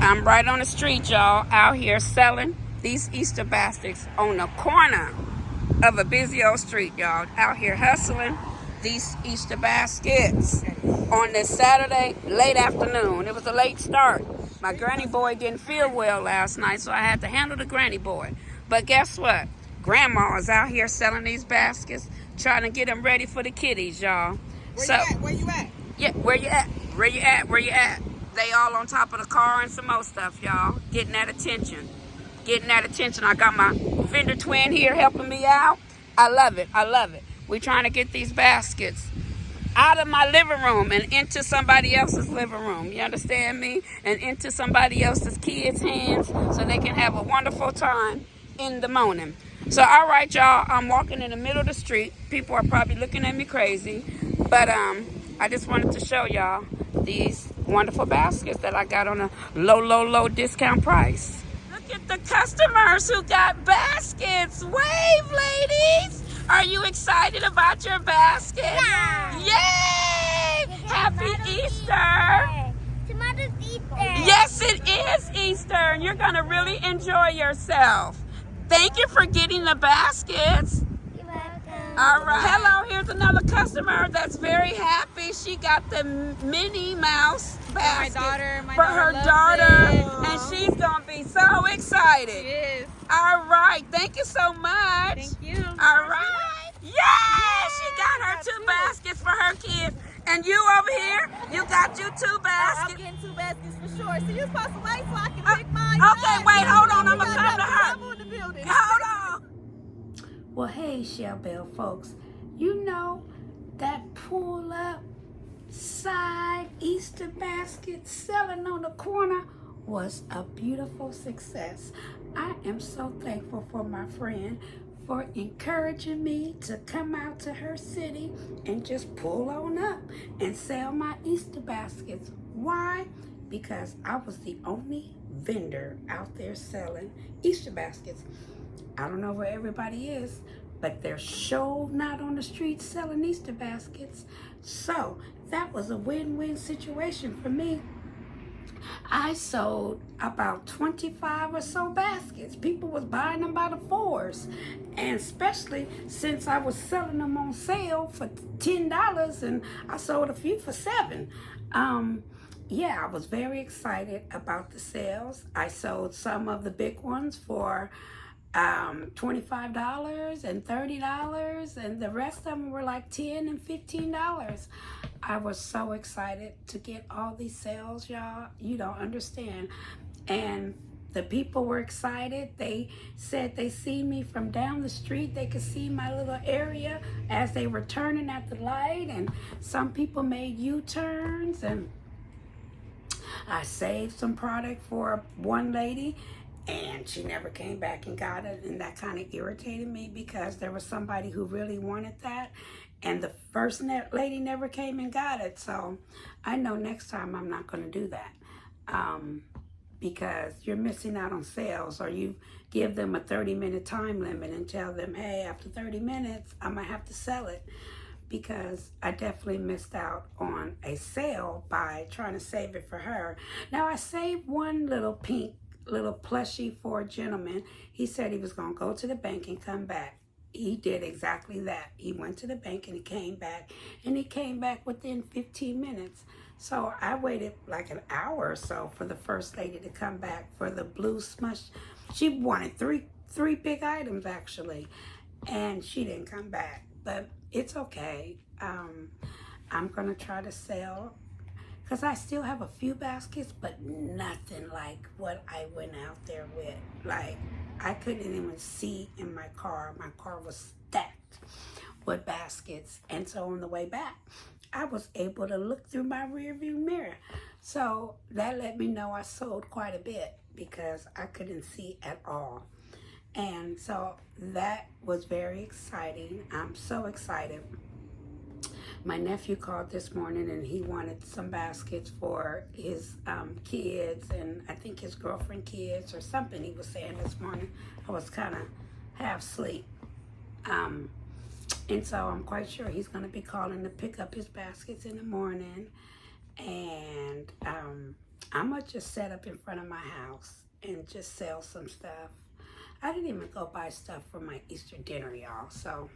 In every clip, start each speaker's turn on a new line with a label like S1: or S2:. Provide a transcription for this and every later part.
S1: I'm right on the street, y'all, out here selling these Easter baskets on the corner of a busy old street, y'all. Out here hustling these Easter baskets on this Saturday late afternoon. It was a late start. My granny boy didn't feel well last night, so I had to handle the granny boy. But guess what? Grandma is out here selling these baskets, trying to get them ready for the kiddies, y'all.
S2: Where you at?
S1: Yeah, where you at? Where you at? Where you at? They all on top of the car and some more stuff, y'all. Getting that attention. Getting that attention. I got my vendor twin here helping me out. I love it. I love it. We're trying to get these baskets out of my living room and into somebody else's living room. You understand me? And into somebody else's kids' hands so they can have a wonderful time in the morning. So, all right, y'all. I'm walking in the middle of the street. People are probably looking at me crazy. But I just wanted to show y'all these wonderful baskets that I got on a low discount price. Look at the customers who got baskets. Wave, ladies. Are you excited about your basket?
S3: Yeah.
S1: Yay! Happy Easter.
S3: Tomorrow's Easter.
S1: Yes, it is Easter, and you're going to really enjoy yourself. Thank you for getting the baskets.
S3: You're welcome.
S1: All right. Hello, here's another customer that's very happy. She got the Minnie Mouse basket for her daughter, and she's going to be so excited.
S2: She is.
S1: All right. Thank you so much.
S2: Thank you.
S1: All right. Yeah, she got her two baskets for her kids. And you over here, you got you two
S2: I'm
S1: baskets.
S2: getting two baskets for sure. So you're supposed to wait so I can pick mine.
S1: Okay, wait, hold on. I'm
S2: We
S1: going to
S2: got
S1: come to her.
S2: trouble in the building.
S1: Hold on. Well, hey, Shell Bell folks. You know that pull-up side Easter basket selling on the corner was a beautiful success. I am so thankful for my friend for encouraging me to come out to her city and just pull on up and sell my Easter baskets. Why? Because I was the only vendor out there selling Easter baskets. I don't know where everybody is, but they're sure not on the street selling Easter baskets. So that was a win-win situation for me. I sold about 25 or so baskets. People was buying them by the fours. And especially since I was selling them on sale for $10 and I sold a few for $7. Yeah, I was very excited about the sales. I sold some of the big ones for $25 and $30, and the rest of them were like $10 and $15. I was so excited to get all these sales, y'all. You don't understand. And the people were excited. They said they see me from down the street. They could see my little area as they were turning at the light, and some people made U-turns, and I saved some product for one lady, and she never came back and got it, and that kind of irritated me because there was somebody who really wanted that, and the first lady never came and got it. So I know next time I'm not going to do that, because you're missing out on sales, or you give them a 30-minute time limit and tell them, hey, after 30 minutes, I might have to sell it, because I definitely missed out on a sale by trying to save it for her. Now, I saved one little pink little plushie for a gentleman. He said he was going to go to the bank and come back. He did exactly that. He went to the bank and he came back, and he came back within 15 minutes. So I waited like an hour or so for the first lady to come back for the blue smush. She wanted three big items actually, and she didn't come back, but it's okay. I'm gonna try to sell, because I still have a few baskets, but nothing like what I went out there with. Like, I couldn't even see in my car. My car was stacked with baskets. And so on the way back, I was able to look through my rearview mirror. So that let me know I sold quite a bit, because I couldn't see at all. And so that was very exciting. I'm so excited. My nephew called this morning, and he wanted some baskets for his kids, and I think his girlfriend kids or something he was saying this morning. I was kind of half asleep. And so I'm quite sure he's going to be calling to pick up his baskets in the morning. And I'm going to just set up in front of my house and just sell some stuff. I didn't even go buy stuff for my Easter dinner, y'all. So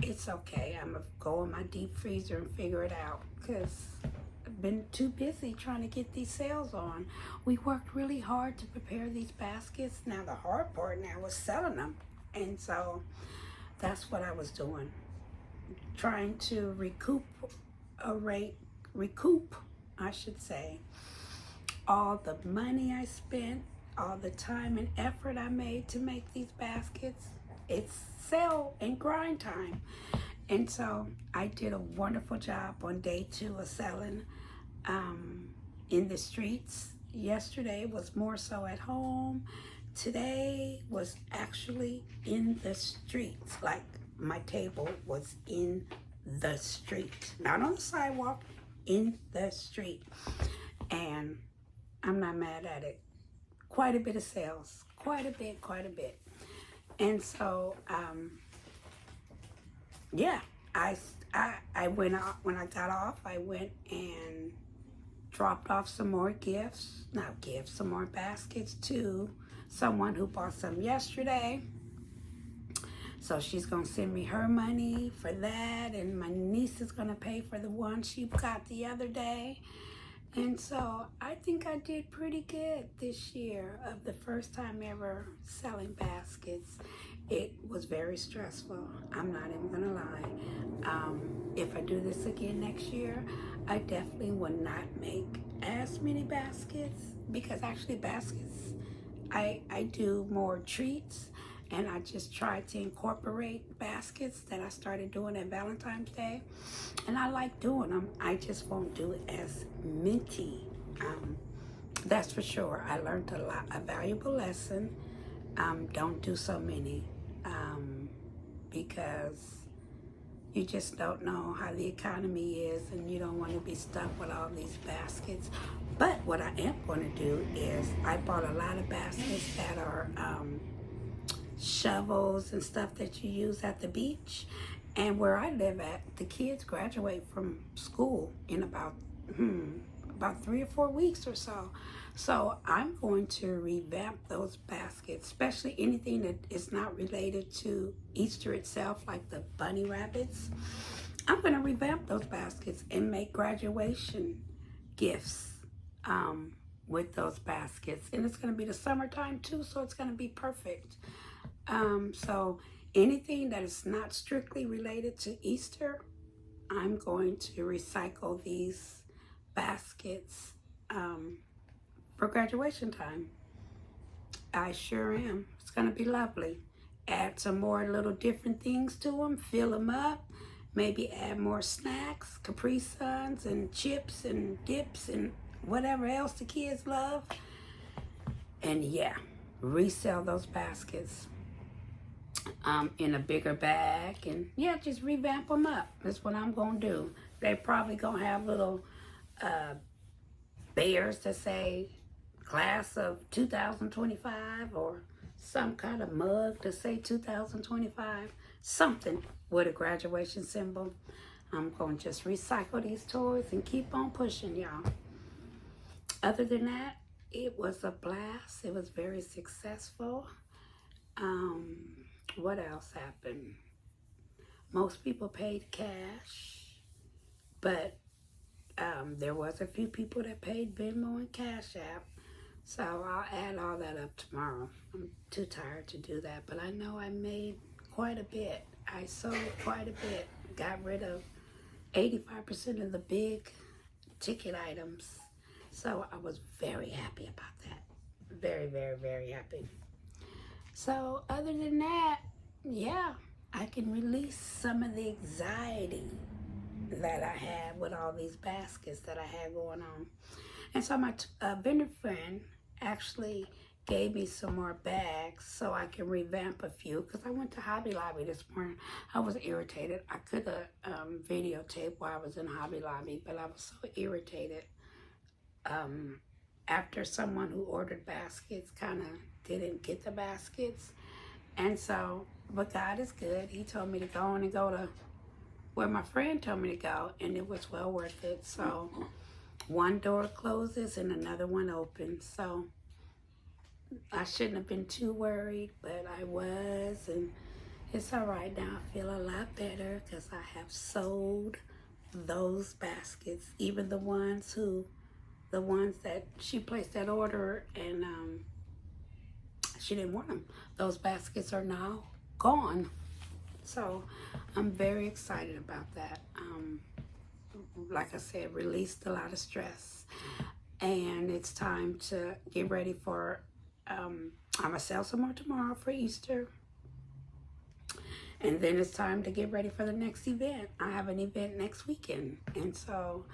S1: it's okay. I'm going to go in my deep freezer and figure it out because I've been too busy trying to get these sales on. We worked really hard to prepare these baskets. Now the hard part now was selling them. And so that's what I was doing. Trying to recoup, I should say, all the money I spent, all the time and effort I made to make these baskets. It's sell and grind time. And so I did a wonderful job on day 2 of selling in the streets. Yesterday was more so at home. Today was actually in the streets. Like my table was in the street, not on the sidewalk, in the street. And I'm not mad at it. Quite a bit of sales, quite a bit. And so, yeah, I went out, when I got off, I went and dropped off some more some more baskets to someone who bought some yesterday. So she's going to send me her money for that, and my niece is going to pay for the one she got the other day. And so I think I did pretty good this year of the first time ever selling baskets. It was very stressful. I'm not even going to lie. If I do this again next year, I definitely will not make as many baskets, because actually baskets, I do more treats. And I just tried to incorporate baskets that I started doing at Valentine's Day. And I like doing them. I just won't do it as minty. That's for sure. I learned a valuable lesson. Don't do so many. Because you just don't know how the economy is, and you don't want to be stuck with all these baskets. But what I am going to do is I bought a lot of baskets that are shovels and stuff that you use at the beach. And where I live at, the kids graduate from school in about 3 or 4 weeks or so. So I'm going to revamp those baskets, especially anything that is not related to Easter itself, like the bunny rabbits. I'm going to revamp those baskets and make graduation gifts with those baskets. And it's going to be the summertime too, so it's going to be perfect. So anything that is not strictly related to Easter, I'm going to recycle these baskets for graduation time. I sure am. It's going to be lovely. Add some more little different things to them, fill them up, maybe add more snacks, Capri Suns and chips and dips and whatever else the kids love. And yeah, resell those baskets in a bigger bag, and yeah, just revamp them up. That's what I'm gonna do. They probably gonna have little bears that say class of 2025, or some kind of mug to say 2025, something with a graduation symbol. I'm gonna just recycle these toys and keep on pushing, y'all. Other than that, it was a blast. It was very successful. What else happened? Most people paid cash, but there was a few people that paid Venmo and Cash App. So I'll add all that up tomorrow. I'm too tired to do that, but I know I made quite a bit. I sold quite a bit. Got rid of 85% of the big ticket items. So I was very happy about that. Very, very, very happy. So other than that, yeah, I can release some of the anxiety that I had with all these baskets that I had going on. And so my vendor friend actually gave me some more bags so I can revamp a few, because I went to Hobby Lobby this morning. I was irritated. I could have videotaped while I was in Hobby Lobby, but I was so irritated after someone who ordered baskets kind of didn't get the baskets. And so, but God is good. He told me to go on and go to where my friend told me to go, and it was well worth it. So one door closes and another one opens. So I shouldn't have been too worried, but I was, and it's all right now. I feel a lot better because I have sold those baskets, even the ones that she placed that order and she didn't want them. Those baskets are now gone. So I'm very excited about that. Like I said, released a lot of stress, and it's time to get ready for I'm gonna sell some more tomorrow for Easter, and then it's time to get ready for the next event. I have an event next weekend, and so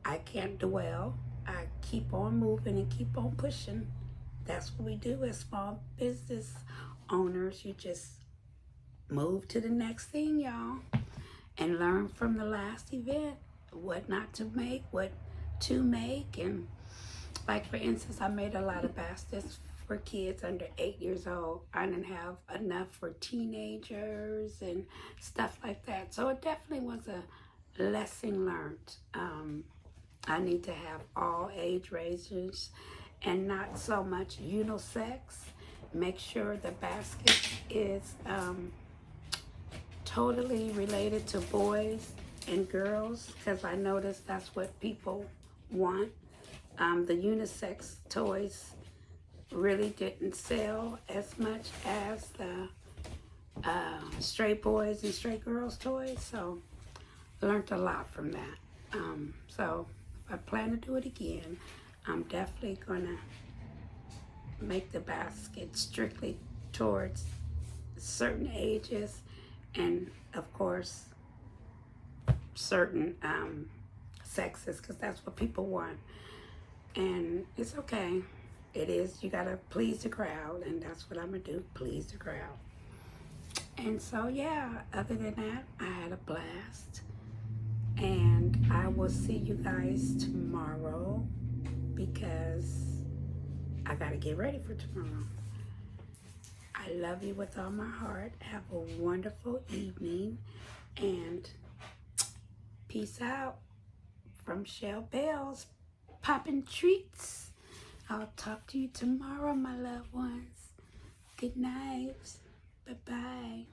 S1: I can't dwell. I keep on moving and keep on pushing. That's what we do as small business owners. You just move to the next thing, y'all, and learn from the last event what not to make, what to make. And like, for instance, I made a lot of baskets for kids under 8 years old. I didn't have enough for teenagers and stuff like that. So it definitely was a lesson learned. I need to have all age ranges and not so much unisex. Make sure the basket is totally related to boys and girls, because I noticed that's what people want. The unisex toys really didn't sell as much as the straight boys and straight girls toys, so learned a lot from that. So if I plan to do it again, I'm definitely gonna make the basket strictly towards certain ages, and of course certain sexes, because that's what people want. And it's okay. It is, you gotta please the crowd, and that's what I'm gonna do, please the crowd. And so yeah, other than that, I had a blast, and I will see you guys tomorrow because I gotta get ready for tomorrow. I love you with all my heart. Have a wonderful evening, and peace out from Shell Bells, popping treats. I'll talk to you tomorrow, my loved ones. Good night. Bye-bye.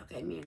S1: Okay, me and